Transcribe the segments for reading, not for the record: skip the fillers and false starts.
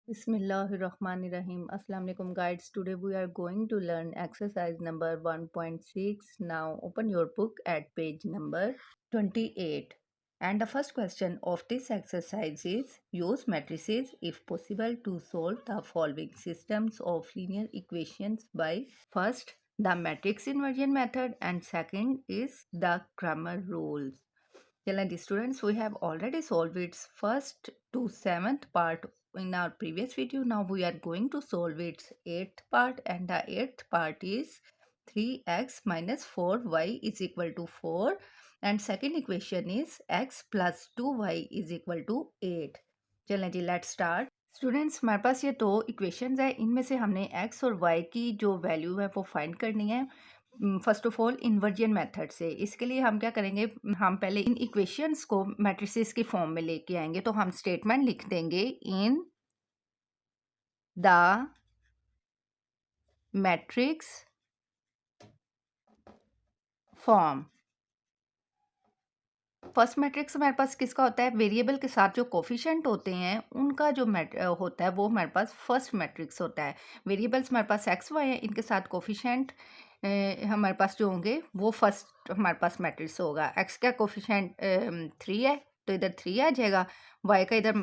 Bismillahirrahmanirrahim. Assalamu alaikum guides. Today we are going to learn exercise number 1.6. Now open your book at page number 28. And the first question of this exercise is use matrices if possible to solve the following systems of linear equations by first the matrix inversion method and second is the grammar rules. Challenge students, we have already solved its first to seventh part in our previous video. Now we are going to solve its eighth part, and the eighth part is 3x minus 4y is equal to 4 and second equation is x plus 2y is equal to 8. चलें जी, let's start. Students, हमारे पास ये दो equations है, इनमें से हमने x और y की जो वैल्यू है वो फाइंड करनी है first of all inversion method से। इसके लिए हम क्या करेंगे, हम पहले इन इक्वेशंस को मैट्रिसेस की फॉर्म में लेके आएंगे। तो हम स्टेटमेंट लिख देंगे in the matrix form. First matrix हमारे पास किसका होता है, वेरिएबल के साथ जो कोफिशिएंट होते हैं उनका जो होता है वो हमारे पास फर्स्ट मैट्रिक्स होता है। वेरिएबल्स हमारे पास एक्स वाई है, इनके साथ कोफिशिएंट हमारे पास जो होंगे वो फर्स्ट हमारे पास मैट्रिक्स होगा। एक्स का कोफिशिएंट 3 है तो इधर 3 आ जाएगा, वाई का इधर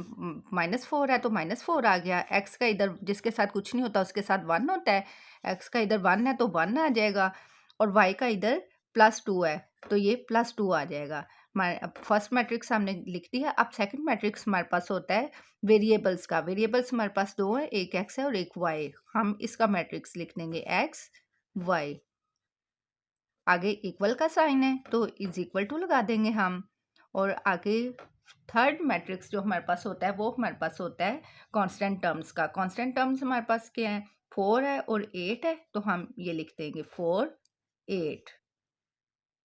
-4 है तो -4 आ गया, एक्स का इधर जिसके साथ कुछ नहीं होता उसके साथ 1 होता है, एक्स का इधर 1 है तो 1 आ जाएगा और वाई का इधर +2 है तो ये +2 आ जाएगा। फर्स्ट मैट्रिक्स हमने लिख दिया। अब सेकंड मैट्रिक्स हमारे पास होता है वेरिएबल्स का। वेरिएबल्स हमारे पास दो है, एक एक्स है और एक वाई। हम इसका मैट्रिक्स लिख देंगे एक्स वाई, आगे इक्वल का साइन है तो इज इक्वल टू लगा देंगे हम। और आगे थर्ड मैट्रिक्स जो हमारे पास होता है वो हमारे पास होता है कांस्टेंट टर्म्स का। कांस्टेंट टर्म्स हमारे पास क्या है, 4 है और 8 है तो हम ये लिख देंगे 4 8।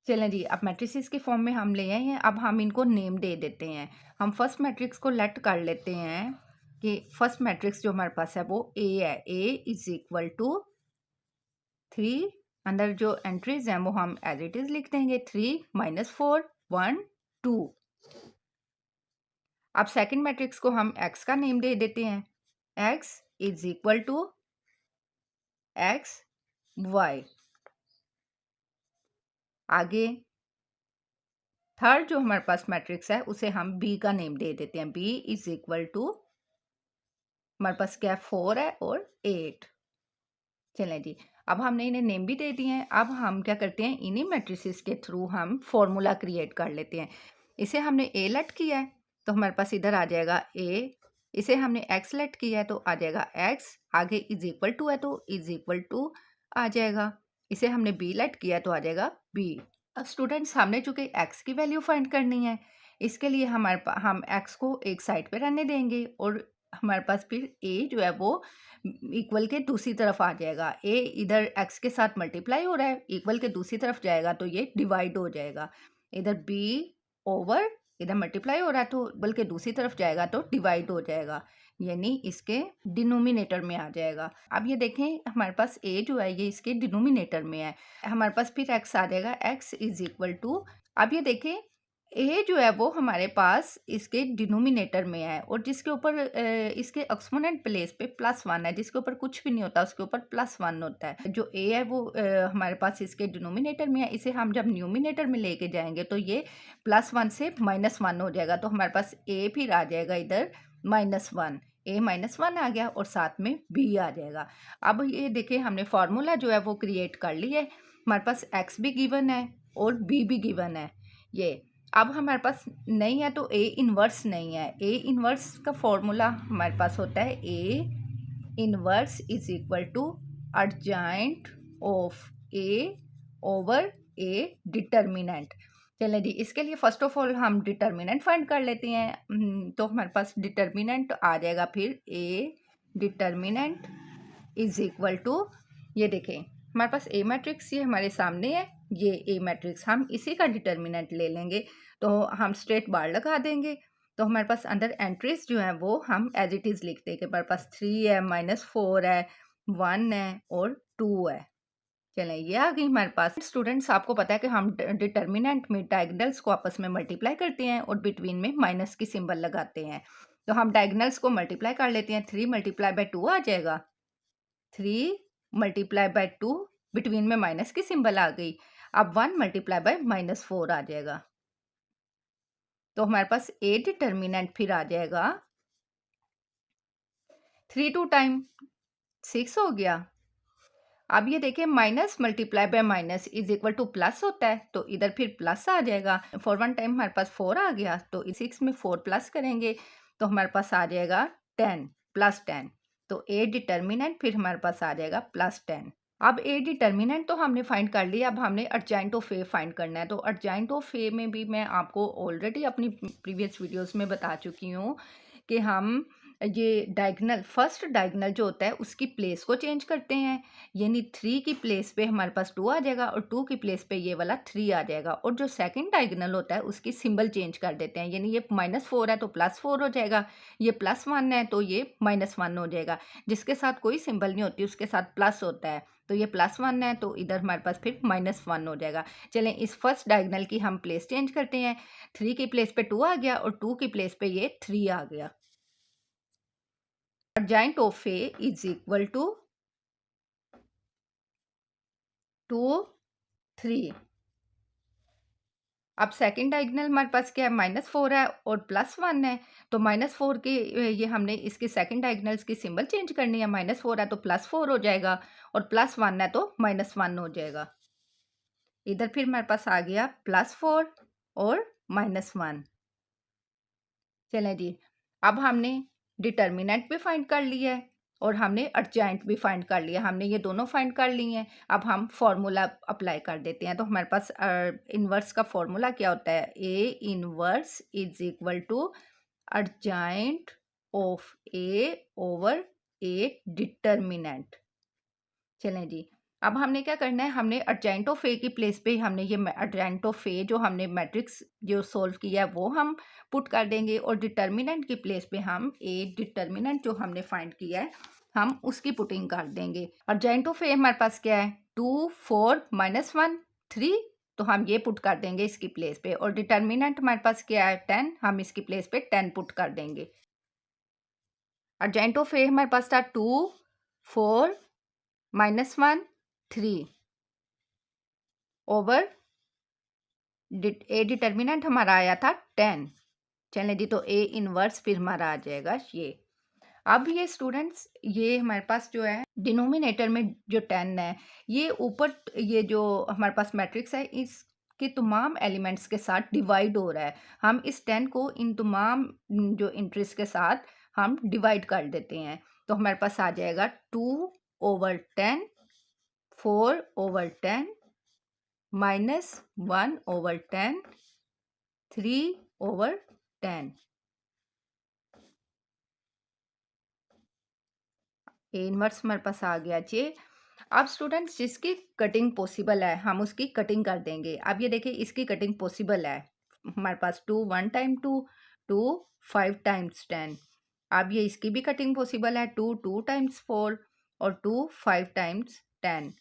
चलें जी, अब मैट्रिसेस के फॉर्म में हम ले आए हैं। अब हम इनको नेम दे देते हैं। हम फर्स्ट मैट्रिक्स को लेट कर लेते हैं कि फर्स्ट मैट्रिक्स जो हमारे पास है वो ए है। ए इज इक्वल टू 3, अंदर जो एंट्रीज हैं वो हम एज इट इज लिख देंगे 3 -4 1 2। अब सेकंड मैट्रिक्स को हम एक्स का नेम दे देते हैं, x is equal to x y. आगे थर्ड जो हमारे पास मैट्रिक्स है उसे हम बी का नेम दे देते हैं, बी इज इक्वल टू हमारे पास क्या है 4 है और 8। चलें जी, अब हमने इन्हें नेम भी दे दिए हैं। अब हम क्या करते हैं, इन्हीं मैट्रिसेस के थ्रू हम फॉर्मूला क्रिएट कर लेते हैं। इसे हमने ए लेट किया है तो हमारे पास इधर आ जाएगा ए, इसे हमने एक्स लेट किया है तो आ जाएगा एक्स, आगे इज इक्वल टू है तो इज इक्वल टू आ जाएगा, इसे हमने बी लेट किया है तो आ जाएगा बी। अब स्टूडेंट्स, हमने चूंकि एक्स की वैल्यू फाइंड करनी है, इसके लिए हम एक्स को एक साइड पे रहने देंगे और हमारे पास फिर ए जो है वो इक्वल के दूसरी तरफ आ जाएगा। ए इधर एक्स के साथ मल्टीप्लाई हो रहा है, इक्वल के दूसरी तरफ जाएगा तो ये डिवाइड हो जाएगा। इधर बी ओवर इधर मल्टीप्लाई हो रहा है तो इक्वल के दूसरी तरफ जाएगा तो डिवाइड हो जाएगा, यानी इसके डिनोमिनेटर में आ जाएगा। अब ये देखें हमारे पास ए जो है ये इसके डिनोमिनेटर में है, हमारे पास फिर एक्स आ जाएगा, एक्स इज इक्वल टू। अब ये देखें ए जो है वो हमारे पास इसके डिनोमिनेटर में है और जिसके ऊपर इसके एक्सपोनेंट प्लेस पे +1 है, जिसके ऊपर कुछ भी नहीं होता उसके ऊपर +1 होता है। जो ए है वो हमारे पास इसके डिनोमिनेटर में है, इसे हम जब न्यूमिनेटर में लेके जाएंगे तो ये +1 से -1 हो जाएगा तो हमारे पास ए फिर आ जाएगा इधर -1, ए -1 आ गया और साथ में बी आ जाएगा। अब ये देखिए हमने फार्मूला जो है वो क्रिएट कर ली है, हमारे पास एक्स भी गिवन है और बी भी गिवन है। ये अब हमारे पास नहीं है तो ए इन्वर्स नहीं है। ए इन्वर्स का फॉर्मूला हमारे पास होता है A inverse is equal to adjoint of A over A determinant. चलें जी, इसके लिए फर्स्ट ऑफ ऑल हम डिटर्मिनेंट फाइंड कर लेते हैं। तो हमारे पास डिटर्मिनेंट आ जाएगा फिर A determinant is equal to, ये देखें हमारे पास ए मैट्रिक्स ये हमारे सामने है, ये ए मैट्रिक्स हम इसी का डिटर्मिनेंट ले लेंगे तो हम स्ट्रेट बार लगा देंगे तो हमारे पास अंदर एंट्रीज जो है वो हम एज इट इज़ लिख देंगे। हमारे पास 3 है -4 है 1 है और 2 है। चलें ये आ गई हमारे पास। स्टूडेंट्स, आपको पता है कि हम डिटर्मिनेंट में डायगोनल्स को आपस में मल्टीप्लाई करते हैं और बिटवीन में माइनस की सिंबल लगाते हैं। तो हम डायगनल्स को मल्टीप्लाई कर लेते हैं। 3 मल्टीप्लाई बाय 2 आ जाएगा। 3 मल्टीप्लाई बाय 2, बिटवीन में माइनस की सिंबल आ गई। अब 1 मल्टीप्लाई बाय -4 आ जाएगा। तो हमारे पास ए डिटर्मिनेंट फिर आ जाएगा 3 2 टाइम 6 हो गया। अब ये देखिए minus multiply by minus is equal two plus होता है, तो इधर फिर प्लस आ जाएगा। 4 1 टाइम हमारे पास 4 आ गया, तो 6 में 4 प्लस करेंगे तो हमारे पास आ जाएगा 10 प्लस 10। तो ए डिटर्मिनेंट फिर हमारे पास आ जाएगा +10। अब ए डिटर्मिनेंट तो हमने फाइंड कर लिया, अब हमने अर्जेंट ऑफ ए फाइंड करना है। तो अर्जेंट ऑफ ए में भी मैं आपको ऑलरेडी अपनी प्रीवियस वीडियोस में बता चुकी हूँ कि हम ये डायगनल, फर्स्ट डायगनल जो होता है उसकी प्लेस को चेंज करते हैं। यानी 3 की प्लेस पे हमारे पास 2 आ जाएगा और 2 की प्लेस पे ये वाला 3 आ जाएगा। और जो सेकंड डायगनल होता है उसकी सिंबल चेंज कर देते हैं। यानी ये -4 है तो +4 हो जाएगा, ये +1 है तो ये -1 हो जाएगा। जिसके साथ कोई सिंबल नहीं होती उसके साथ प्लस होता है, तो ये +1 है तो इधर हमारे पास फिर -1 हो जाएगा। चलें इस फर्स्ट डायगनल की हम प्लेस चेंज करते हैं। 3 की प्लेस पे 2 आ गया और 2 की प्लेस पे ये 3 आ गया। Adjoint of A is equal to 2 3। अब सेकंड डायगोनल हमारे पास क्या है, -4 है और +1 है। तो -4 के ये हमने इसके सेकंड डायगोनल्स की सिंबल चेंज करनी है। -4 है तो +4 हो जाएगा और +1 है तो -1 हो जाएगा। इधर फिर हमारे पास आ गया +4 और -1। चलें जी, अब हमने डिटर्मिनेंट भी फाइंड कर लिया है और हमने अर्जेंट भी फाइंड कर लिया। हमने ये दोनों फाइंड कर लिए हैं। अब हम फॉर्मूला अप्लाई कर देते हैं। तो हमारे पास इन्वर्स का फॉर्मूला क्या होता है, A inverse is equal to adjoint of A over A determinant. चलें जी, अब हमने क्या करना है, हमने अर्जेंट ऑफ ए की प्लेस पे हमने ये अर्जेंट ऑफ ए जो हमने मैट्रिक्स जो सोल्व किया है वो हम पुट कर देंगे और डिटर्मिनेंट की प्लेस पे हम ए डिटर्मिनेंट जो हमने फाइंड किया है हम उसकी पुटिंग कर देंगे। अर्जेंट ऑफ ए हमारे पास क्या है, 2 4 -1 3, तो हम ये पुट कर देंगे इसकी प्लेस पे। और डिटर्मिनेंट हमारे पास क्या है 10, हम इसकी प्लेस पे 10 पुट कर देंगे। अर्जेंट ऑफ ए हमारे पास था 2 4 -1 3 ओवर ए डिटर्मिनेंट हमारा आया था 10। चलें जी, तो ए इनवर्स फिर हमारा आ जाएगा ये। अब ये स्टूडेंट्स ये हमारे पास जो है डिनोमिनेटर में जो 10 है ये ऊपर ये जो हमारे पास मैट्रिक्स है इसके तमाम एलिमेंट्स के साथ डिवाइड हो रहा है। हम इस 10 को इन तमाम जो इंट्रीज के साथ हम डिवाइड कर देते हैं। तो हमारे पास आ जाएगा 2/10 4/10 -1/10 3/10। ए इनवर्स हमारे पास आ गया जी। अब स्टूडेंट्स जिसकी कटिंग पॉसिबल है हम उसकी कटिंग कर देंगे। अब ये देखिए इसकी कटिंग पॉसिबल है, हमारे पास 2 1 टाइम 2 2 5 टाइम्स 10। अब ये इसकी भी कटिंग पॉसिबल है, 2 2 टाइम्स 4 और 2 5 टाइम्स 10।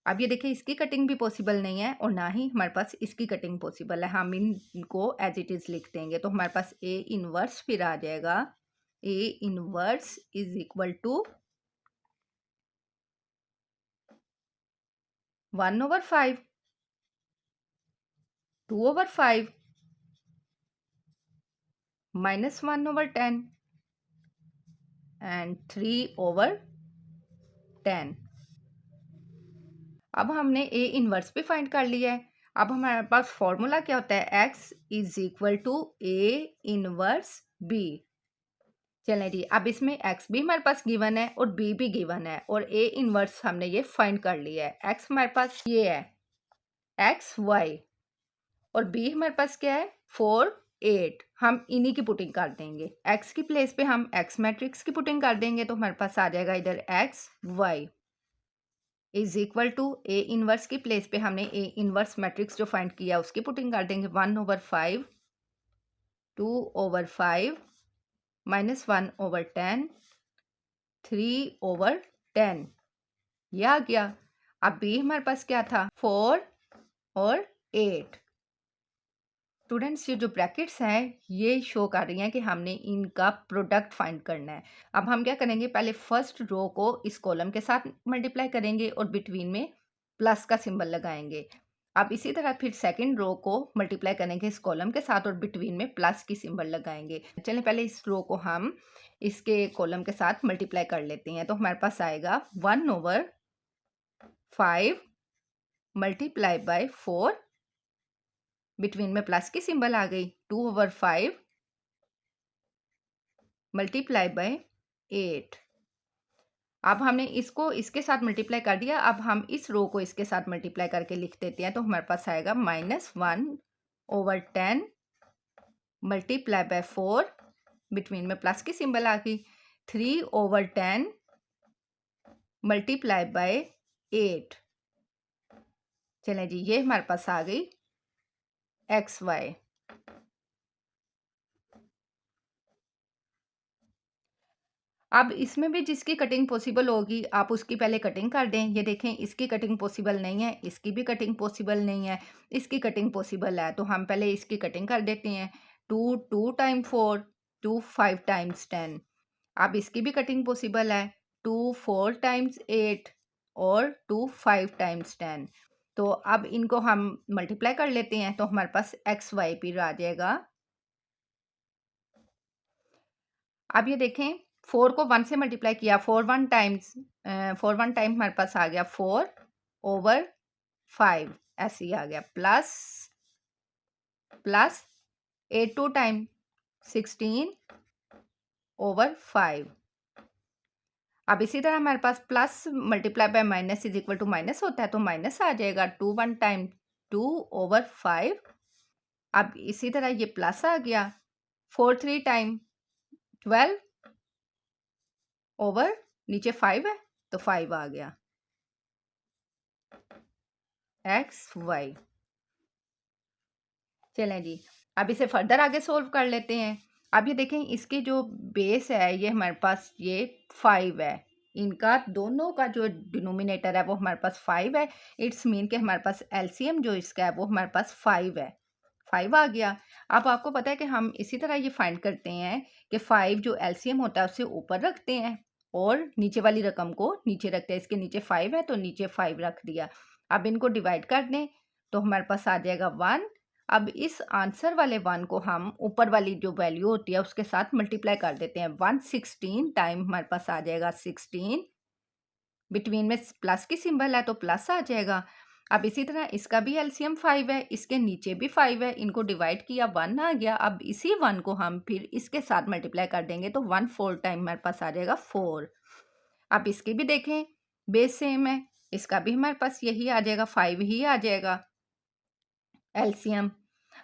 अब ये देखिए इसकी कटिंग भी पॉसिबल नहीं है और ना ही हमारे पास इसकी कटिंग पॉसिबल है। हम इनको एज इट इज़ लिख देंगे। तो हमारे पास ए इनवर्स फिर आ जाएगा, A inverse is equal to 1/5 2/5 -1/10 and 3/10। अब हमने ए इनवर्स भी फाइंड कर लिया है। अब हमारे पास फॉर्मूला क्या होता है, x is equal to A inverse B. चलें जी, अब इसमें x भी हमारे पास गिवन है और b भी गिवन है और a इनवर्स हमने ये फाइंड कर लिया है। x हमारे पास ये है x y और b हमारे पास क्या है 4 8। हम इन्हीं की पुटिंग कर देंगे। x की प्लेस पे हम x मैट्रिक्स की पुटिंग कर देंगे तो हमारे पास आ जाएगा इधर x y is equal to A inverse की प्लेस पे हमने ए इनवर्स मैट्रिक्स जो फाइंड किया उसकी पुटिंग कर देंगे। 1/5 2/5 -1/10 3/10 ये आ गया। अब बी हमारे पास क्या था 4 और 8। स्टूडेंट्स ये जो ब्रैकेट्स हैं ये शो कर रही हैं कि हमने इनका प्रोडक्ट फाइंड करना है। अब हम क्या करेंगे, पहले फर्स्ट रो को इस कॉलम के साथ मल्टीप्लाई करेंगे और बिटवीन में प्लस का सिंबल लगाएंगे। अब इसी तरह फिर सेकंड रो को मल्टीप्लाई करेंगे इस कॉलम के साथ और बिटवीन में प्लस की सिंबल लगाएंगे। चलें पहले इस रो को हम इसके कॉलम के साथ मल्टीप्लाई कर लेते हैं। तो हमारे पास आएगा 1/5 मल्टीप्लाई बाय 4, बिटवीन में प्लस की सिंबल आ गई। 2/5 मल्टीप्लाई बाय 8। अब हमने इसको इसके साथ मल्टीप्लाई कर दिया। अब हम इस रो को इसके साथ मल्टीप्लाई करके लिख देते हैं। तो हमारे पास आएगा -1/10 मल्टीप्लाई बाय 4, बिटवीन में प्लस की सिंबल आ गई। 3/10 मल्टीप्लाई बाय 8। चलें जी, ये हमारे पास आ गई XY। अब इसमें भी जिसकी कटिंग पॉसिबल होगी आप उसकी पहले कटिंग कर दें। ये देखें, इसकी कटिंग पॉसिबल नहीं है, इसकी भी कटिंग पॉसिबल नहीं है, इसकी कटिंग पॉसिबल है। तो हम पहले इसकी कटिंग कर देते हैं। 2 टाइम 4, 2 5 टाइम्स 10। अब इसकी भी कटिंग पॉसिबल है। 2 4 टाइम्स 8 और 2 5 टाइम्स 10। तो अब इनको हम मल्टीप्लाई कर लेते हैं। तो हमारे पास XY फिर आ जाएगा। अब ये देखें, 4 को 1 से मल्टीप्लाई किया, 4 1 टाइम्स 4 1 टाइम हमारे पास आ गया 4/5, ऐसे ही आ गया। Plus 8 2 time 16/5। अब इसी तरह हमारे पास plus multiply by minus is equal to minus होता है, तो माइनस आ जाएगा। 2 1 टाइम 2/5। अब इसी तरह ये प्लस आ गया। 4 3 टाइम 12 ओवर नीचे 5 है तो 5 आ गया। XY। चलें जी, अब इसे फर्दर आगे सोल्व कर लेते हैं। अब ये देखें, इसकी जो बेस है ये हमारे पास ये 5 है। इनका दोनों का जो डिनोमिनेटर है वो हमारे पास 5 है। इट्स मीन कि हमारे पास एलसीएम जो इसका है वो हमारे पास 5 है। 5 आ गया। अब आपको पता है कि हम इसी तरह ये फाइंड करते हैं कि 5 जो एलसीएम होता है उसे ऊपर रखते हैं और नीचे वाली रकम को नीचे रखते हैं। इसके नीचे 5 है तो नीचे 5 रख दिया। अब इनको डिवाइड कर दें तो हमारे पास आ जाएगा 1। अब इस आंसर वाले 1 को हम ऊपर वाली जो वैल्यू होती है उसके साथ मल्टीप्लाई कर देते हैं। 116 टाइम हमारे पास आ जाएगा 16, बिटवीन में प्लस की सिंबल है तो प्लस आ जाएगा। अब इसी तरह इसका भी एलसीएम 5 है, इसके नीचे भी 5 है, इनको डिवाइड किया 1 आ गया। अब इसी 1 को हम फिर इसके साथ मल्टीप्लाई कर देंगे तो 1 4 टाइम हमारे पास आ जाएगा 4। अब इसकी भी देखें, बेस सेम है, इसका भी हमारे पास यही आ जाएगा, 5 ही आ जाएगा एलसीएम।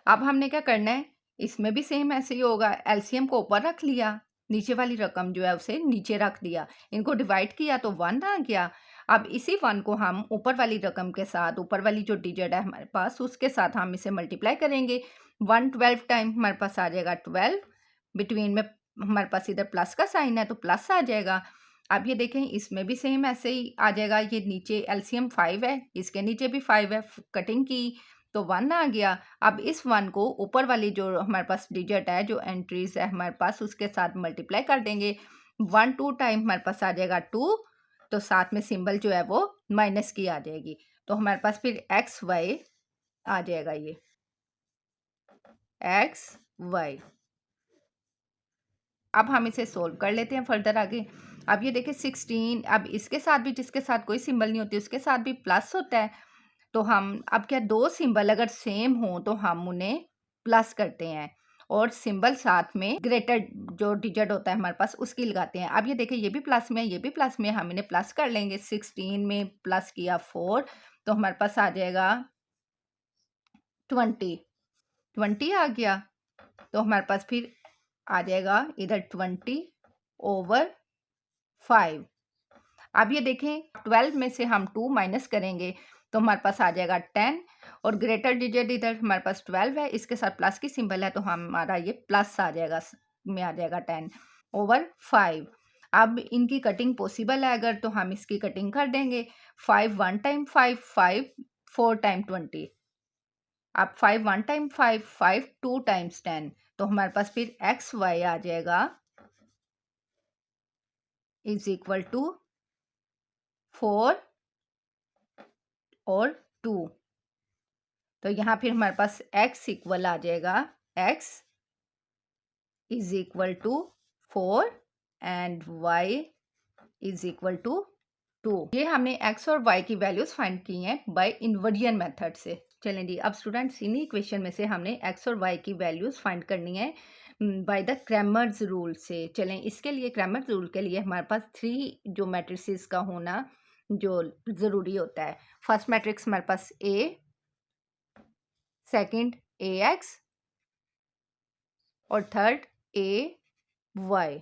अब हमने क्या करना है, इसमें भी सेम ऐसे ही होगा। एलसीएम को ऊपर रख लिया, नीचे वाली रकम जो है उसे नीचे रख दिया, इनको डिवाइड किया तो 1 आ गया। अब इसी 1 को हम ऊपर वाली रकम के साथ, ऊपर वाली जो डिजिट है हमारे पास उसके साथ हम इसे मल्टीप्लाई करेंगे। 1 12 टाइम हमारे पास आ जाएगा 12, बिटवीन में हमारे पास इधर प्लस का साइन है तो प्लस आ जाएगा। अब ये देखें, इसमें भी सेम ऐसे ही आ जाएगा। ये नीचे एलसीएम 5 है, इसके नीचे भी 5 है, कटिंग की तो 1 आ गया। अब इस 1 को ऊपर वाली जो हमारे पास डिजिट है, जो एंट्रीज है हमारे पास उसके साथ मल्टीप्लाई कर देंगे। 1 2 टाइम हमारे पास आ जाएगा 2, तो साथ में सिंबल जो है वो माइनस की आ जाएगी। तो हमारे पास फिर XY आ जाएगा, ये XY। अब हम इसे सोल्व कर लेते हैं फर्दर आगे। अब ये देखिए 16, अब इसके साथ भी, जिसके साथ कोई सिंबल नहीं होती उसके साथ भी प्लस होता है। तो हम अब क्या, दो सिंबल अगर सेम हो तो हम उन्हें प्लस करते हैं और सिंबल साथ में ग्रेटर जो डिजिट होता है हमारे पास उसकी लगाते हैं। अब ये देखिए, ये भी प्लस में है, ये भी प्लस में है, हम इन्हें प्लस कर लेंगे। 16 में प्लस किया 4 तो हमारे पास आ जाएगा 20 आ गया। तो हमारे पास फिर आ जाएगा इधर 20/5। अब ये देखें, 12 में से हम 2 माइनस करेंगे तो हमारे पास आ जाएगा 10 और ग्रेटर डिजिट इधर हमारे पास 12 है, इसके साथ प्लस की सिंबल है तो हमारा ये प्लस आ जाएगा, में आ जाएगा 10/5। अब इनकी कटिंग पॉसिबल है अगर, तो हम इसकी कटिंग कर देंगे। 5 1 टाइम 5 5 4 टाइम 20। अब 5 1 टाइम 5, 5 2 टाइम्स 10, तो हमारे पास फिर एक्स वाई आ जाएगा इज इक्वल टू 4 और 2। तो यहाँ फिर हमारे पास x इक्वल आ जाएगा, x is equal to 4 and y is equal to 2। ये हमने x और y की वैल्यूज फाइंड की हैं बाय इन्वर्जन मेथड से। चलें जी, अब स्टूडेंट्स इन्हीं इक्वेशन में से हमने x और y की वैल्यूज फाइंड करनी है बाय द क्रैमर्स रूल से। चलें, इसके लिए क्रैमर्स रूल के लिए हमारे पास 3 जो मैट्रिसेस का होना जो ज़रूरी होता है। फर्स्ट मैट्रिक्स हमारे पास A, सेकंड AX और थर्ड AY।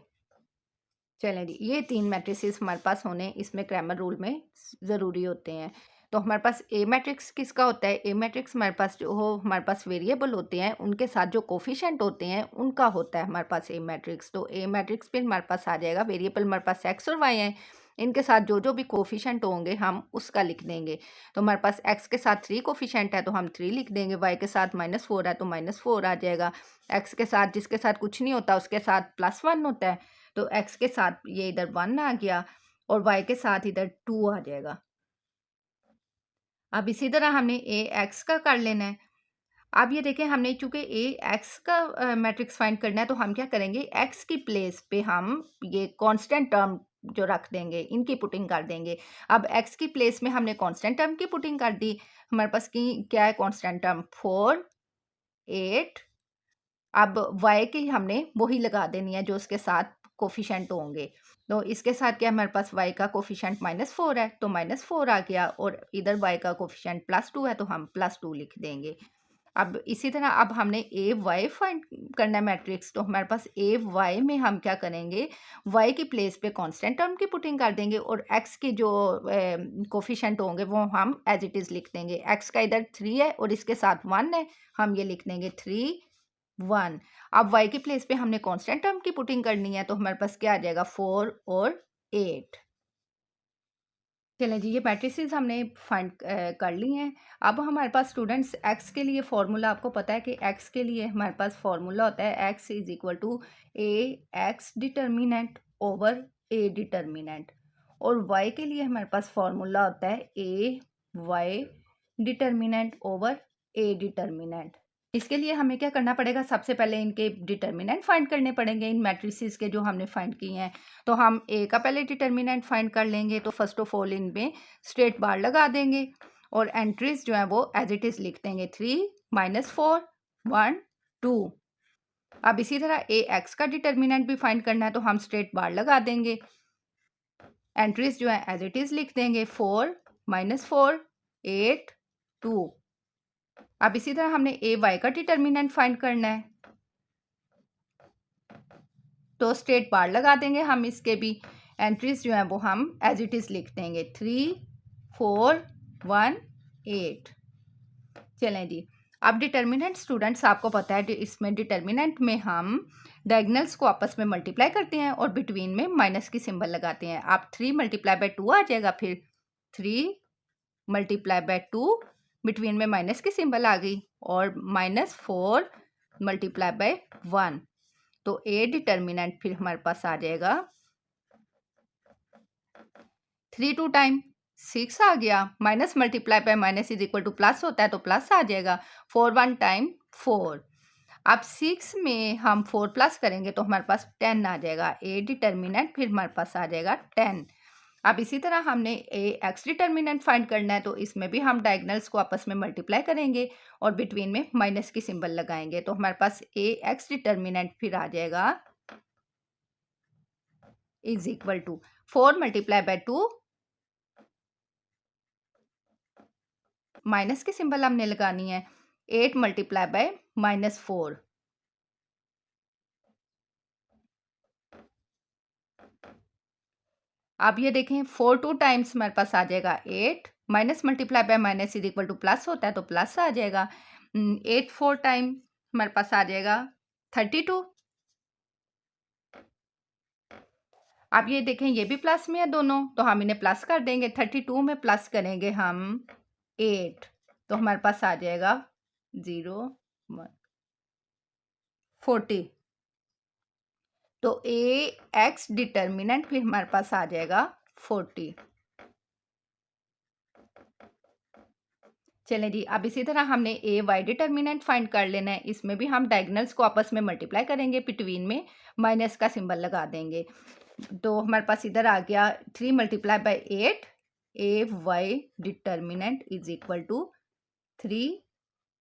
चलें जी, ये 3 मैट्रिसेस हमारे पास होने इसमें क्रैमर रूल में ज़रूरी होते हैं। तो हमारे पास ए मैट्रिक्स किसका होता है? ए मैट्रिक्स हमारे पास जो हो हमारे पास वेरिएबल होते हैं उनके साथ जो कोफिशिएंट होते हैं उनका होता है हमारे पास ए मैट्रिक्स। तो ए मैट्रिक्स फिर हमारे पास आ जाएगा, वेरिएबल हमारे पास एक्स और वाई हैं, इनके साथ जो जो भी कोफिशिएंट होंगे हम उसका लिख देंगे। तो हमारे पास एक्स के साथ 3 कोफिशिएंट है तो हम 3 लिख देंगे, वाई के साथ -4 है तो -4 आ जाएगा, एक्स के साथ जिसके साथ कुछ नहीं होता उसके साथ +1 होता है तो एक्स के साथ ये इधर 1 आ गया और वाई के साथ इधर 2 आ जाएगा। अब इसी तरह हमने ए एक्स का कर लेना है। अब ये देखें, हमने चूँकि ए एक्स का मैट्रिक्स फाइंड करना है तो हम क्या करेंगे, एक्स की प्लेस पे हम ये कांस्टेंट टर्म जो रख देंगे इनकी पुटिंग कर देंगे। अब एक्स की प्लेस में हमने कांस्टेंट टर्म की पुटिंग कर दी। हमारे पास की क्या है कांस्टेंट टर्म 4, 8। अब वाई की हमने वही लगा देनी है जो उसके साथ कोफिशिएंट होंगे। तो इसके साथ क्या हमारे पास y का कोफिशिएंट -4 है तो -4 आ गया और इधर y का कोफिशिएंट +2 है तो हम +2 लिख देंगे। अब इसी तरह अब हमने ए वाई फाइंड करना है मैट्रिक्स, तो हमारे पास ए वाई में हम क्या करेंगे, y की प्लेस पे कांस्टेंट टर्म की पुटिंग कर देंगे और x के जो कोफिशिएंट होंगे वो हम एज इट इज़ लिख देंगे। x का इधर 3 है और इसके साथ 1 है, हम ये लिख देंगे 3 1। अब y की प्लेस पे हमने कांस्टेंट टर्म की पुटिंग करनी है तो हमारे पास क्या आ जाएगा 4 और 8। चलें जी, ये मैट्रिसेस हमने फाइंड कर ली हैं। अब हमारे पास स्टूडेंट्स x के लिए फार्मूला आपको पता है कि x के लिए हमारे पास फार्मूला होता है x is equal to A X determinant over A determinant और y के लिए हमारे पास फार्मूला होता है A Y determinant over A determinant. इसके लिए हमें क्या करना पड़ेगा, सबसे पहले इनके डिटर्मिनेंट फाइंड करने पड़ेंगे इन मैट्रिसेस के जो हमने फाइंड किए हैं। तो हम ए का पहले डिटर्मिनेंट फाइंड कर लेंगे। तो फर्स्ट ऑफ ऑल इनमें स्ट्रेट बार लगा देंगे और एंट्रीज जो है वो एज इट इज़ लिख देंगे 3 -4 1 2। अब इसी तरह ए एक्स का डिटर्मिनेंट भी फाइंड करना है तो हम स्ट्रेट बार लगा देंगे, एंट्रीज जो है एज इट इज़ लिख देंगे 4 -4 8 2। अब इसी तरह हमने ए वाई का डिटर्मिनेंट फाइंड करना है तो स्ट्रेट बार लगा देंगे हम, इसके भी एंट्रीज जो हैं वो हम एज इट इज़ लिख देंगे 3 4 1 8। चलें जी, अब डिटर्मिनेंट स्टूडेंट्स आपको पता है इसमें डिटर्मिनेंट में हम डायगनल्स को आपस में मल्टीप्लाई करते हैं और बिटवीन में माइनस की सिंबल लगाते हैं। अब 3 × 2 आ जाएगा, फिर 3 × 2 बिटवीन में माइनस की सिंबल आ गई और -4 × 1। तो ए डिटर्मिनेंट फिर हमारे पास आ जाएगा 3 2 टाइम 6 आ गया, minus multiply by minus is equal two plus होता है तो प्लस आ जाएगा 4 1 टाइम 4। अब 6 में हम 4 प्लस करेंगे तो हमारे पास 10 आ जाएगा, ए डिटर्मिनेंट फिर हमारे पास आ जाएगा 10। अब इसी तरह हमने ए एक्स डिटर्मिनेंट फाइंड करना है तो इसमें भी हम डायगनल्स को आपस में मल्टीप्लाई करेंगे और बिटवीन में माइनस की सिंबल लगाएंगे तो हमारे पास ए एक्स डिटर्मिनेंट फिर आ जाएगा इज इक्वल टू 4 × 2, माइनस की सिंबल हमने लगानी है 8 × -4। अब ये देखें 4 2 टाइम्स हमारे पास आ जाएगा 8, minus multiply by minus is equal two plus होता है तो प्लस आ जाएगा 8 4 टाइम हमारे पास आ जाएगा 32। अब ये देखें ये भी प्लस में है दोनों तो हम इन्हें प्लस कर देंगे, 32 में प्लस करेंगे हम 8 तो हमारे पास आ जाएगा 0 1 40। तो ए एक्स डिटर्मिनेंट फिर हमारे पास आ जाएगा 40। चलें जी, अब इसी तरह हमने ए वाई डिटर्मिनेंट फाइंड कर लेना है। इसमें भी हम डायगनल्स को आपस में मल्टीप्लाई करेंगे, बिटवीन में माइनस का सिंबल लगा देंगे। तो हमारे पास इधर आ गया 3 multiply by 8, A Y determinant is equal to 3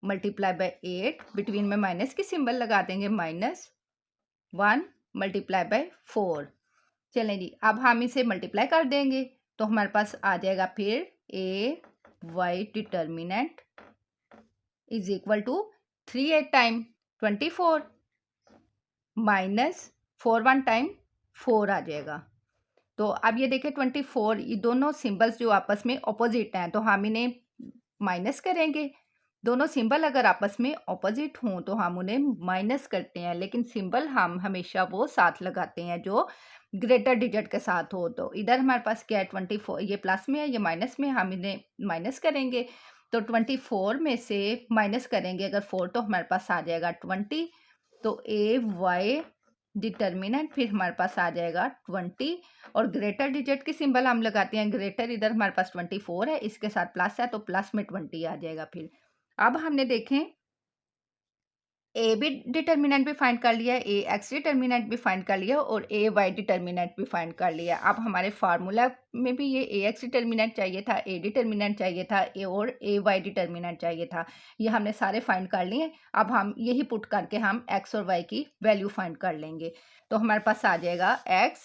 multiply by 8, between में माइनस की सिंबल लगा देंगे, -1 मल्टीप्लाई बाई 4। चलें जी, अब हम इसे मल्टीप्लाई कर देंगे तो हमारे पास आ जाएगा फिर A Y determinant is equal to 3 8 time 24 minus 4 1 time 4 आ जाएगा। तो अब ये देखिए 24, ये दोनों सिंबल्स जो आपस में ऑपोजिट हैं तो हम इन्हें माइनस करेंगे। दोनों सिंबल अगर आपस में ऑपोजिट हों तो हम उन्हें माइनस करते हैं, लेकिन सिंबल हम हमेशा वो साथ लगाते हैं जो ग्रेटर डिजिट के साथ हो। तो इधर हमारे पास क्या है 24, ये प्लस में है, ये माइनस में, हम इन्हें माइनस करेंगे। तो 24 में से माइनस करेंगे अगर 4 तो हमारे पास आ जाएगा 20। तो ए वाई डिटर्मिनेंट फिर हमारे पास आ जाएगा 20, और ग्रेटर डिजिट की सिंबल हम लगाते हैं ग्रेटर, इधर हमारे पास 24 है, इसके साथ प्लस है तो प्लस में 20 आ जाएगा। फिर अब हमने देखें ए भी डिटर्मिनेंट भी फाइंड कर लिया है, ए एक्स डिटर्मिनेंट भी फाइंड कर लिया और ए वाई डिटर्मिनेंट भी फाइंड कर लिया। अब हमारे फार्मूला में भी ये ए एक्स डिटर्मिनेंट चाहिए था, ए डिटर्मिनेंट चाहिए था, और ए वाई डिटर्मिनेंट चाहिए था। ये हमने सारे फाइंड कर लिए। अब हम यही पुट करके हम एक्स और वाई की वैल्यू फाइंड कर लेंगे। तो हमारे पास आ जाएगा X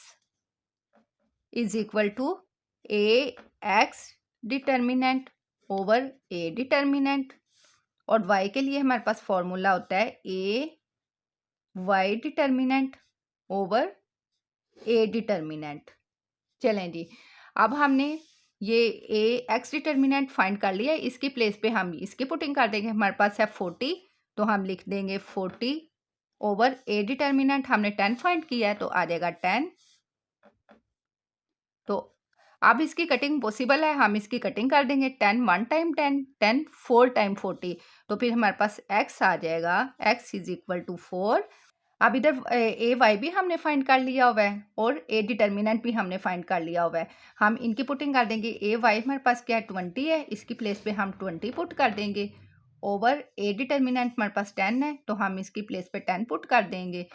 is equal to A X determinant over A determinant, और y के लिए हमारे पास फॉर्मूला होता है A Y determinant over A determinant. चलें जी, अब हमने ये ए एक्स डिटर्मिनेंट फाइंड कर लिया है, इसकी प्लेस पे हम इसकी पुटिंग कर देंगे। हमारे पास है 40, तो हम लिख देंगे 40 ओवर ए डिटर्मिनेंट, हमने 10 फाइंड किया है तो आ जाएगा 10। तो अब इसकी कटिंग पॉसिबल है, हम इसकी कटिंग कर देंगे। 10 1 टाइम 10, 10 4 टाइम 40, तो फिर हमारे पास x आ जाएगा, x इज इक्वल टू 4। अब इधर ए वाई भी हमने फाइंड कर लिया हुआ है और ए डिटर्मिनेंट भी हमने फाइंड कर लिया हुआ है। हम इनकी पुटिंग कर देंगे। ए वाई हमारे पास क्या है 20 है, इसकी प्लेस पे हम 20 पुट कर देंगे, ओवर ए डिटर्मिनेंट हमारे पास 10 है तो हम इसकी प्लेस पे 10 पुट कर देंगे।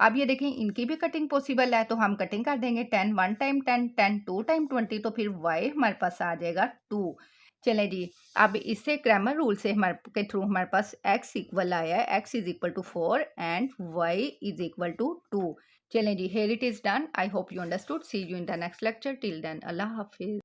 अब ये देखें इनकी भी कटिंग पॉसिबल है तो हम कटिंग कर देंगे। 10 1 टाइम 10, 10 2 टाइम 20, तो फिर y हमारे पास आ जाएगा 2। चलें जी, अब इससे क्रैमर रूल से हमारे के थ्रू हमारे पास x इक्वल आया है, x is equal to 4 and y is equal to 2। चलें जी, here it is done. I hope you understood. See you in the next lecture. Till then अल्लाह हाफिज़।